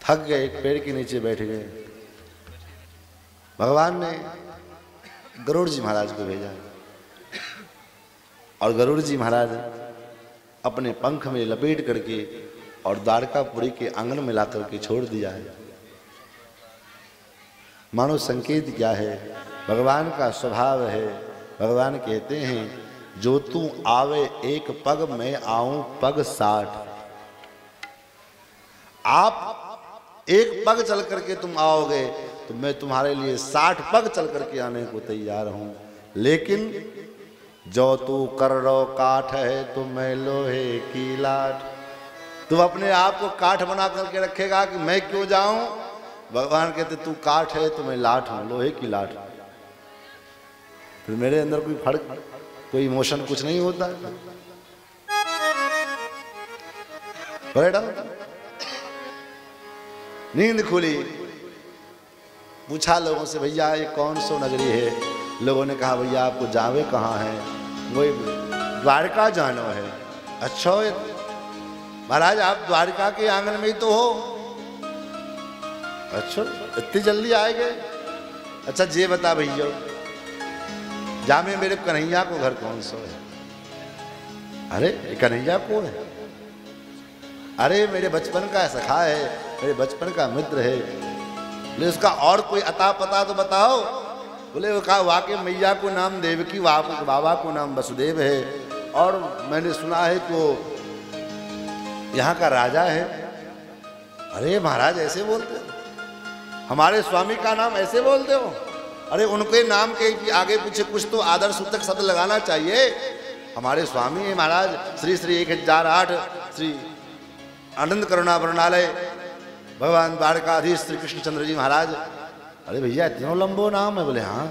थक गए, एक पेड़ के नीचे बैठ गए। भगवान ने गरुड़ जी महाराज को भेजा और गरुड़ जी महाराज अपने पंख में लपेट करके और द्वारकापुरी के आंगन में ला करके छोड़ दिया है। मानो संकेत क्या है, भगवान का स्वभाव है। भगवान कहते हैं जो तू आवे एक पग मैं आऊं पग 60। आप एक पग चल करके तुम आओगे तो मैं तुम्हारे लिए 60 पग चल करके आने को तैयार हूं। लेकिन जो तू करड़ो काठ है तो मैं लोहे की लाठ। तू अपने आप को काठ बना करके रखेगा कि मैं क्यों जाऊं। भगवान कहते तू काठ है तो मैं लाठ हूं, लोहे की लाठ। फिर मेरे अंदर कोई फर्क, कोई इमोशन कुछ नहीं होता। नींद खुली, पूछा लोगों से भैया ये कौन सो नगरी है। लोगों ने कहा भैया आपको जावे कहाँ है। वही द्वारका जाना है। अच्छा महाराज आप द्वारका के आंगन में ही तो हो। अच्छा इतनी जल्दी आए गए। अच्छा ये बता भैया जामे मेरे कन्हैया को घर कौन सो है। अरे कन्हैया को है। अरे मेरे बचपन का सखा है, मेरे बचपन का मित्र है। बोले उसका और कोई अता पता तो बताओ। बोले वो कहा वाकई मैया को नाम देवकी, बाबा को नाम वसुदेव है और मैंने सुना है कि वो यहाँ का राजा है। अरे महाराज ऐसे बोलते हो, हमारे स्वामी का नाम ऐसे बोलते हो। अरे उनके नाम के आगे पीछे कुछ तो आदर सूचक शब्द लगाना चाहिए। हमारे स्वामी है महाराज श्री श्री 1008 श्री आनंद करुणा वर्णालय भगवान द्वारकाधीश श्री कृष्णचंद्र जी महाराज। अरे भैया इतना लंबो नाम है। बोले हाँ।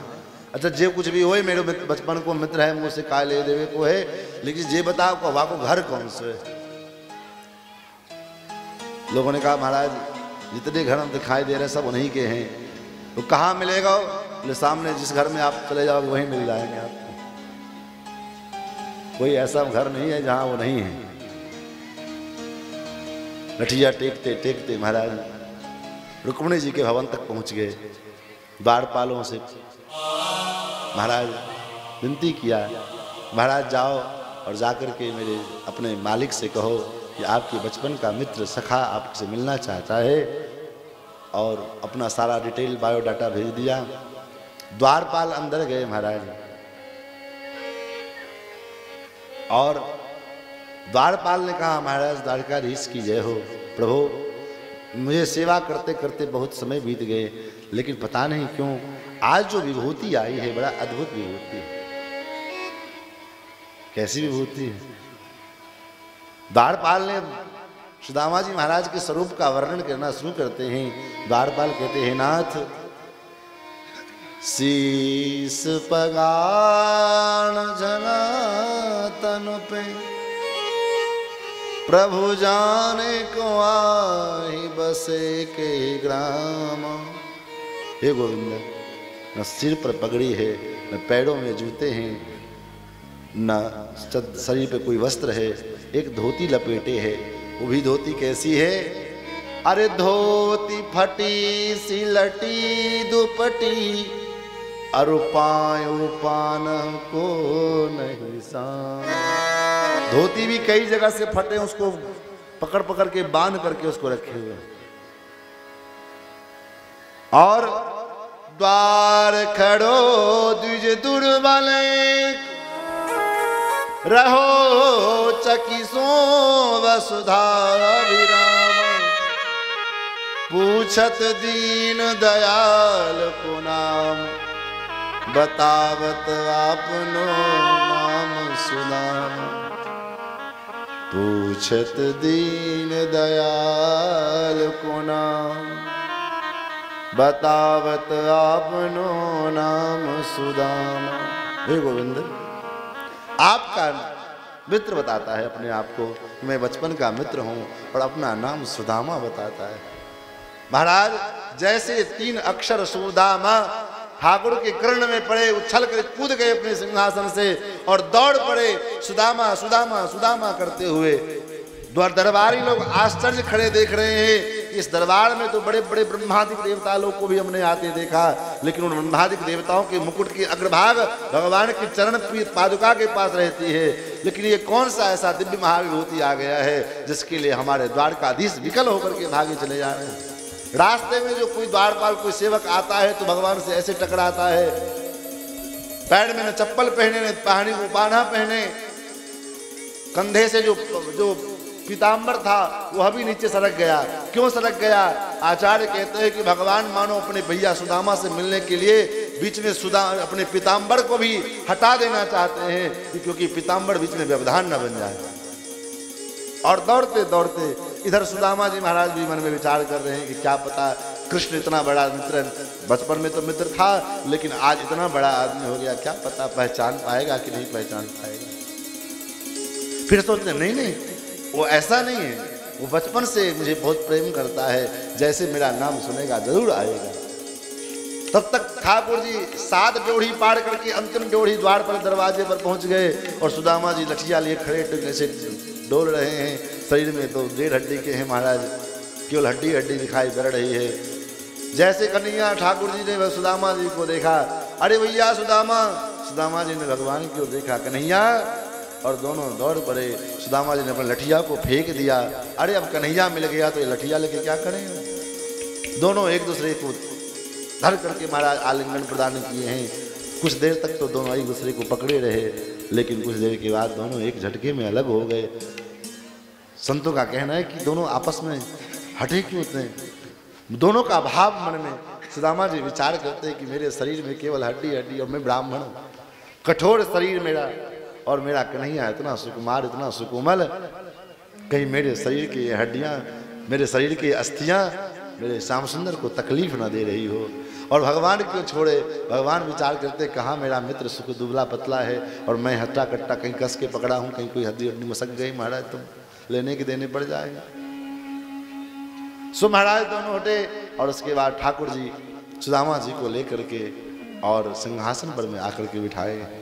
अच्छा जे कुछ भी हो मेरे बचपन को मित्र है, मुझसे काय ले देवे को है, लेकिन जे बताओ कौवा को घर कौन से है। लोगों ने कहा महाराज जितने घर दिखाई दे रहे सब उन्हीं के हैं। तो कहाँ मिलेगा। बोले सामने जिस घर में आप चले जाओगे वहीं मिल जाएंगे आपको। कोई ऐसा घर नहीं है जहां वो नहीं है। लठिया टेकते टेकते महाराज रुक्मिणी जी के भवन तक पहुंच गए। द्वारपालों से महाराज विनती किया महाराज जाओ और जाकर के मेरे अपने मालिक से कहो कि आपके बचपन का मित्र सखा आपसे मिलना चाहता है। और अपना सारा डिटेल बायोडाटा भेज दिया। द्वारपाल अंदर गए महाराज और द्वारपाल ने कहा महाराज द्वारकाधीश की जय हो। प्रभु मुझे सेवा करते करते बहुत समय बीत गए, लेकिन पता नहीं क्यों आज जो विभूति आई है बड़ा अद्भुत विभूति है। कैसी विभूति है। द्वारपाल ने सुदामा जी महाराज के स्वरूप का वर्णन करना शुरू करते हैं। द्वारपाल कहते हैं नाथ शीस पगान जना तन पे प्रभु जाने को आई बसे के ग्राम। हे गोविंद न सिर पर पगड़ी है, न पैरों में जूते हैं, न शरीर पे कोई वस्त्र है, एक धोती लपेटे है। वो भी धोती कैसी है। अरे धोती फटी सी लटी दुपटी अरु पायो पान को नहीं सान। धोती भी कई जगह से फटे, उसको पकड़ पकड़ के बांध करके उसको रखे हुए। और द्वार खड़ो द्विज दुर्बल रहो चकिसो वसुधा विराम। पूछत दीन दयाल को नाम बतावत आपनो नाम सुनाम। पूछत दीन दयाल को नाम बतावत आपनो नाम सुदाम। हे गोविंद आपका मित्र बताता है अपने आप को, मैं बचपन का मित्र हूं और अपना नाम सुदामा बताता है। महाराज जैसे 3 अक्षर सुदामा ठाकुर के कर्ण में पड़े, उछल कर कूद गए अपने सिंहासन से और दौड़ पड़े सुदामा सुदामा सुदामा करते हुए। दरबारी लोग आश्चर्य खड़े देख रहे हैं इस दरबार में तो बड़े बड़े ब्रह्मादिक देवता लोग को भी हमने आते देखा, लेकिन उन ब्रह्मादिक देवताओं के मुकुट के अग्रभाग भगवान की चरण पादुका के पास रहती है, लेकिन ये कौन सा ऐसा दिव्य महाविभूति आ गया है जिसके लिए हमारे द्वारकाधीश विकल होकर के भागे चले जा रहे हैं। रास्ते में जो कोई द्वारपाल कोई सेवक आता है तो भगवान से ऐसे टकराता है, पैर में न चप्पल पहने न पहाड़ी को पाना पहने, कंधे से जो पीताम्बर था वह भी नीचे सरक गया। क्यों सरक गया? आचार्य कहते हैं कि भगवान मानो अपने भैया सुदामा से मिलने के लिए बीच में अपने पीताम्बर को भी हटा देना चाहते हैं, क्योंकि पीताम्बर बीच में व्यवधान न बन जाए। और दौड़ते दौड़ते इधर सुदामा जी महाराज भी मन में विचार कर रहे हैं कि क्या पता कृष्ण इतना बड़ा मित्र, बचपन में तो मित्र था लेकिन आज इतना बड़ा आदमी हो गया, क्या पता पहचान पाएगा कि नहीं पहचान पाएगा। फिर सोचते नहीं वो ऐसा नहीं है, वो बचपन से मुझे बहुत प्रेम करता है, जैसे मेरा नाम सुनेगा जरूर आएगा। तब तक ठाकुर जी 7 ड्योढ़ी पार करके अंतिम ड्योढ़ी द्वार पर दरवाजे पर पहुंच गए और सुदामा जी लठिया लिए खड़े से डोल रहे हैं। शरीर में तो 1.5 हड्डी के हैं महाराज, केवल हड्डी हड्डी दिखाई पड़ रही है। जैसे कन्हैया ठाकुर जी ने सुदामा जी को देखा, अरे भैया सुदामा जी ने भगवान की ओर देखा, कन्हैया, और दोनों दौड़ पड़े। सुदामा जी ने अपने लठिया को फेंक दिया। अरे अब कन्हैया मिल गया तो ये लठिया लेके क्या करें। दोनों एक दूसरे को धर करके महाराज आलिंगन प्रदान किए हैं। कुछ देर तक तो दोनों एक दूसरे को पकड़े रहे, लेकिन कुछ देर के बाद दोनों एक झटके में अलग हो गए। संतों का कहना है कि दोनों आपस में हटे क्यों इतने, दोनों का भाव मन में। सुदामा जी विचार करते हैं कि मेरे शरीर में केवल हड्डी हड्डी और मैं ब्राह्मण हूँ, कठोर शरीर मेरा, और मेरा कन्हैया इतना सुकुमार इतना सुकोमल, कहीं मेरे शरीर की हड्डियाँ, मेरे शरीर की अस्थियाँ मेरे श्याम सुंदर को तकलीफ ना दे रही हो। और भगवान क्यों छोड़े। भगवान विचार करते कहाँ मेरा मित्र सुख दुबला पतला है और मैं हट्टा कट्टा कहीं कस के पकड़ा हूँ, कहीं कोई हड्डी हड्डी मसक गई महाराज तो लेने के देने पड़ जाएगा। सो महाराज दोनों हटे और उसके बाद ठाकुर जी सुदामा जी को लेकर के और सिंहासन पर में आकर के बिठाए।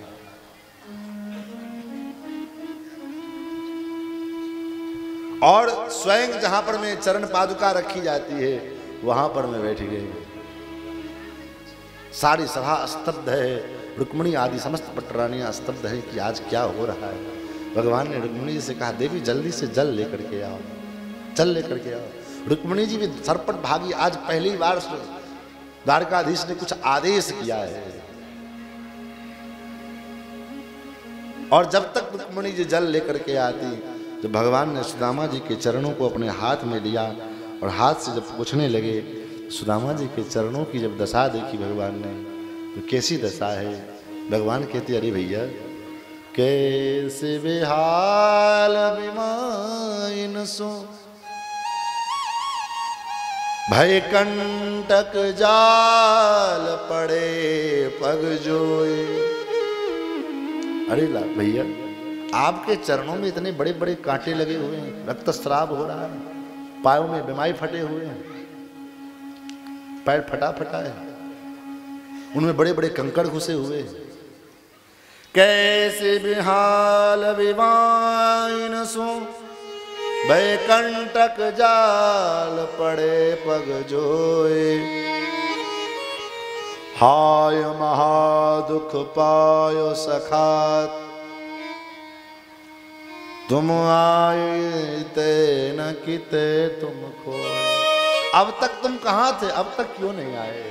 और स्वयं जहां पर में चरण पादुका रखी जाती है वहां पर मैं बैठ गई। सारी सभा स्तब्ध है, रुक्मिणी आदि समस्त पटरानियां स्तब्ध है कि आज क्या हो रहा है। भगवान ने रुक्मिणी जी से कहा, देवी जल्दी से जल लेकर के आओ, जल लेकर के आओ। रुक्मिणी जी भी सरपट भागी। आज पहली बार द्वारकाधीश ने कुछ आदेश किया है। और जब तक रुक्मिणी जी जल लेकर के आती, जब भगवान ने सुदामा जी के चरणों को अपने हाथ में लिया और हाथ से जब पूछने लगे, सुदामा जी के चरणों की जब दशा देखी भगवान ने तो कैसी दशा है। भगवान कहते, अरे भैया कैसे बेहाल बिमाइन सो भय कंटक जाल पड़े पग जोए। अरे ला भैया, आपके चरणों में इतने बड़े बड़े कांटे लगे हुए हैं, रक्तस्राव हो रहा है, पायों में बिमाई फटे हुए हैं, पैर फटा फटा है, उनमें बड़े बड़े कंकड़ घुसे हुए हैं। कैसे बिहाल विवाइन सो बैकंटक जाल पड़े पग जोए। हाय महादुख पायो सखात तुम आए ते न किते तुम खोए। अब तक तुम कहाँ थे, अब तक क्यों नहीं आए।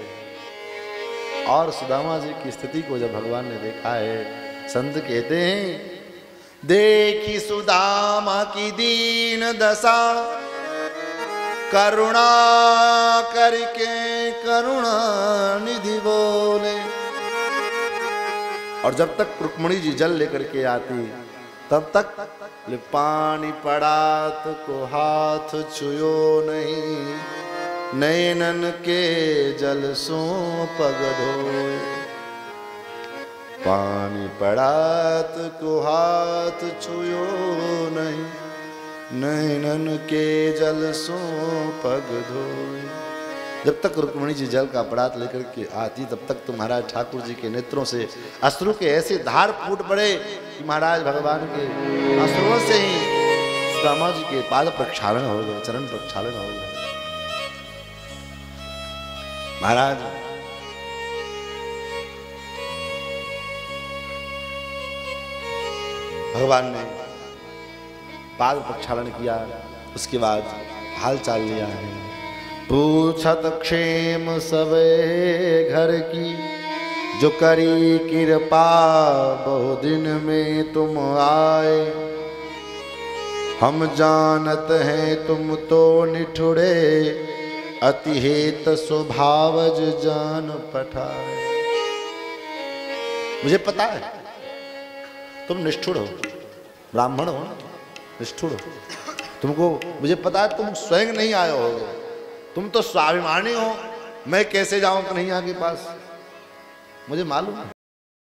और सुदामा जी की स्थिति को जब भगवान ने देखा है, संत कहते हैं, देखी सुदामा की दीन दशा करुणा करके करुणा निधि बोले। और जब तक रुक्मिणी जी जल लेकर के आती तब तक पानी पड़ात को हाथ छुयो नहीं, नैनन के जल सो पग धोए। पानी पड़ात को हाथ छुयो नहीं, नैनन के जल सो पग धोए। जब तक रुक्मिणी जी जल का पड़ात लेकर के आती तब तक तो महाराज ठाकुर जी के नेत्रों से अश्रु के ऐसे धार फूट पड़े कि महाराज भगवान के अश्रुओं से ही सुदामा जी के पाद प्रक्षालन हो गए, चरण प्रक्षालन हो गए। महाराज भगवान ने पाद प्रक्षालन किया, उसके बाद हाल चाल लिया है। पूछत क्षेम सबे घर की, जो करी कृपा बहु दिन में तुम आए। हम जानत हैं तुम तो निठुरे, अति हेत स्वभावज जान पठाए। मुझे पता है तुम निष्ठुर हो, ब्राह्मण हो ना, निष्ठुर हो। तुमको मुझे पता है तुम स्वयं नहीं आए हो, तुम तो स्वाभिमानी हो। मैं कैसे जाऊं कन्हैया के पास, मुझे मालूम है।